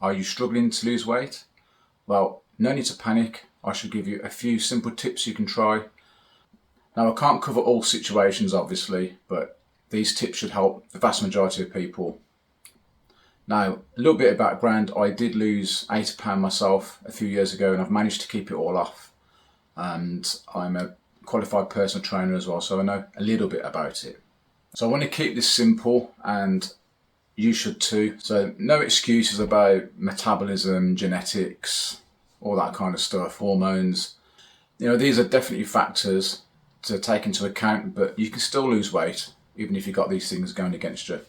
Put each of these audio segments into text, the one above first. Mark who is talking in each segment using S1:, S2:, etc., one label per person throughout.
S1: Are you struggling to lose weight? Well, no need to panic. I shall give you a few simple tips you can try. Now, I can't cover all situations obviously, but these tips should help the vast majority of people. Now, a little bit of background, I did lose 80 pounds myself a few years ago and I've managed to keep it all off. And I'm a qualified personal trainer as well, so I know a little bit about it. So I want to keep this simple, and you should too. So no excuses about metabolism, genetics, all that kind of stuff, hormones. These are definitely factors to take into account, but you can still lose weight even if you've got these things going against you.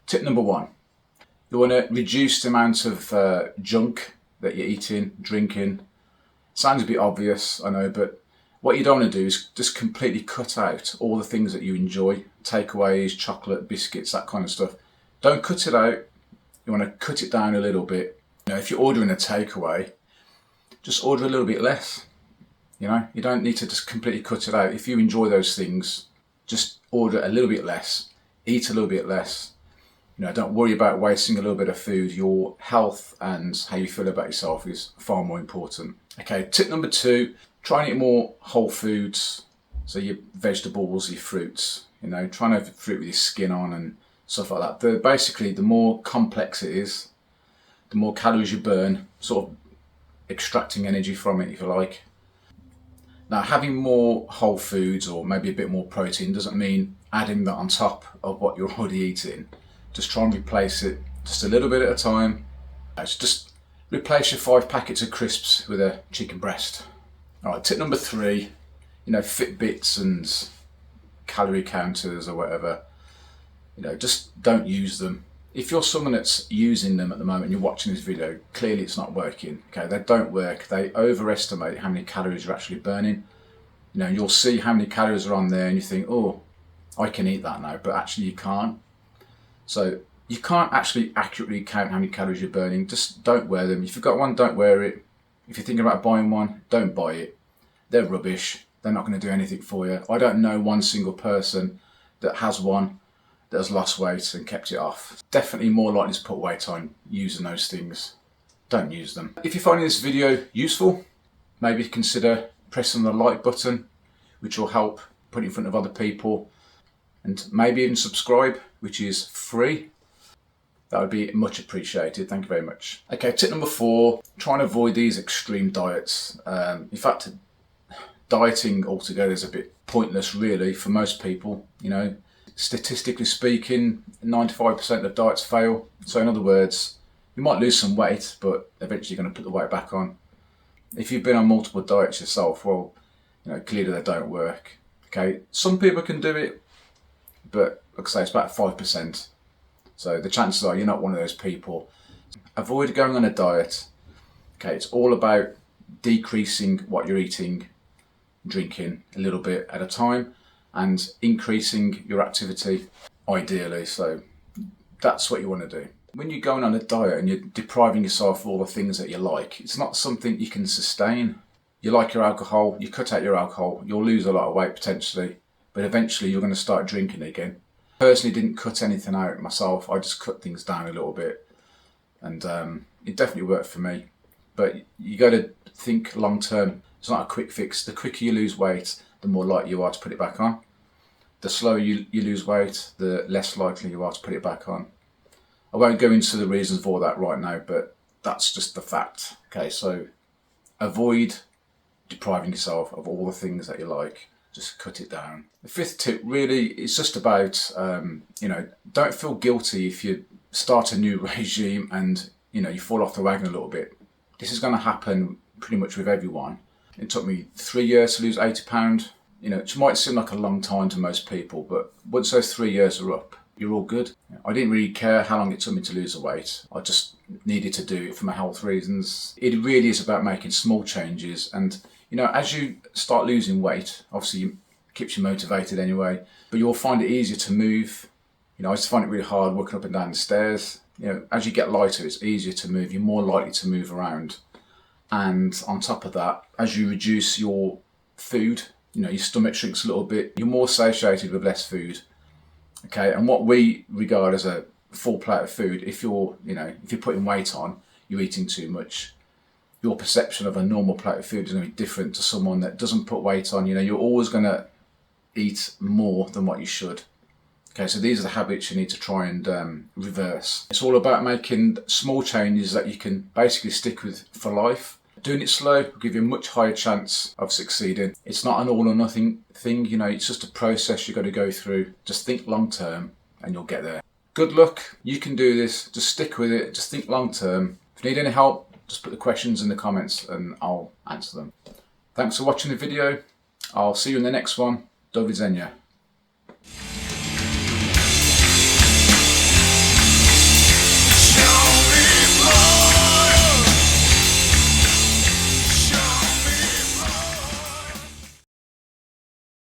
S1: Tip number 1, you want to reduce the amount of junk that you're eating, drinking. Sounds a bit obvious, I know, but what you don't want to do is just completely cut out all the things that you enjoy. Takeaways, chocolate, biscuits, that kind of stuff. Don't cut it out. You want to cut it down a little bit. If you're ordering a takeaway, just order a little bit less. You don't need to just completely cut it out. If you enjoy those things, just order a little bit less. Eat a little bit less. Don't worry about wasting a little bit of food. Your health and how you feel about yourself is far more important. Okay, tip number 2, try and eat more whole foods. So your vegetables, your fruits, try and have fruit with your skin on and stuff like that. Basically, the more complex it is, the more calories you burn, sort of extracting energy from it, if you like. Now, having more whole foods or maybe a bit more protein doesn't mean adding that on top of what you're already eating. Just try and replace it just a little bit at a time. Just replace your 5 packets of crisps with a chicken breast. All right, tip number 3, Fitbits and calorie counters or whatever, just don't use them. If you're someone that's using them at the moment and you're watching this video, clearly it's not working. Okay, they don't work. They overestimate how many calories you're actually burning. You'll see how many calories are on there and you think, oh, I can eat that now, but actually you can't. So you can't actually accurately count how many calories you're burning. Just don't wear them. If you've got one, don't wear it. If you're thinking about buying one, don't buy it. They're rubbish. They're not going to do anything for you. I don't know one single person that has one that has lost weight and kept it off. Definitely more likely to put weight on using those things. Don't use them. If you're finding this video useful, maybe consider pressing the like button, which will help put it in front of other people, and maybe even subscribe, which is free. That would be much appreciated. Thank you very much. Okay, tip number 4, try and avoid these extreme diets. In fact, dieting altogether is a bit pointless really for most people. Statistically speaking, 95% of diets fail. So in other words, you might lose some weight, but eventually you're going to put the weight back on. If you've been on multiple diets yourself, well, clearly they don't work. Okay, some people can do it, but like I say, it's about 5%. So the chances are you're not one of those people. Avoid going on a diet. Okay, it's all about decreasing what you're eating, drinking a little bit at a time, and increasing your activity ideally. So that's what you want to do. When you're going on a diet and you're depriving yourself of all the things that you like, it's not something you can sustain. You like your alcohol, you cut out your alcohol, you'll lose a lot of weight potentially, but eventually you're going to start drinking again. Personally didn't cut anything out myself. I just cut things down a little bit, and it definitely worked for me. But you got to think long term. It's not a quick fix. The quicker you lose weight, the more likely you are to put it back on. The slower you lose weight, the less likely you are to put it back on. I won't go into the reasons for that right now, but that's just the fact. Okay, so avoid depriving yourself of all the things that you like. Just cut it down. The 5th tip really is just about, don't feel guilty if you start a new regime and, you fall off the wagon a little bit. This is going to happen pretty much with everyone. It took me 3 years to lose 80 pounds. It might seem like a long time to most people, but once those 3 years are up, you're all good. I didn't really care how long it took me to lose the weight. I just needed to do it for my health reasons. It really is about making small changes, and as you start losing weight, obviously it keeps you motivated anyway, but you'll find it easier to move. I used to find it really hard walking up and down the stairs. As you get lighter, it's easier to move. You're more likely to move around. And on top of that, as you reduce your food, your stomach shrinks a little bit. You're more satiated with less food. Okay, and what we regard as a full plate of food, if you're putting weight on, you're eating too much. Your perception of a normal plate of food is going to be different to someone that doesn't put weight on. You know, you're always going to eat more than what you should. Okay, so these are the habits you need to try and reverse. It's all about making small changes that you can basically stick with for life. Doing it slow will give you a much higher chance of succeeding. It's not an all or nothing thing, you know, it's just a process you've got to go through. Just think long term and you'll get there. Good luck, you can do this, just stick with it, just think long term. If you need any help, just put the questions in the comments and I'll answer them. Thanks for watching the video. I'll see you in the next one. Do widzenia.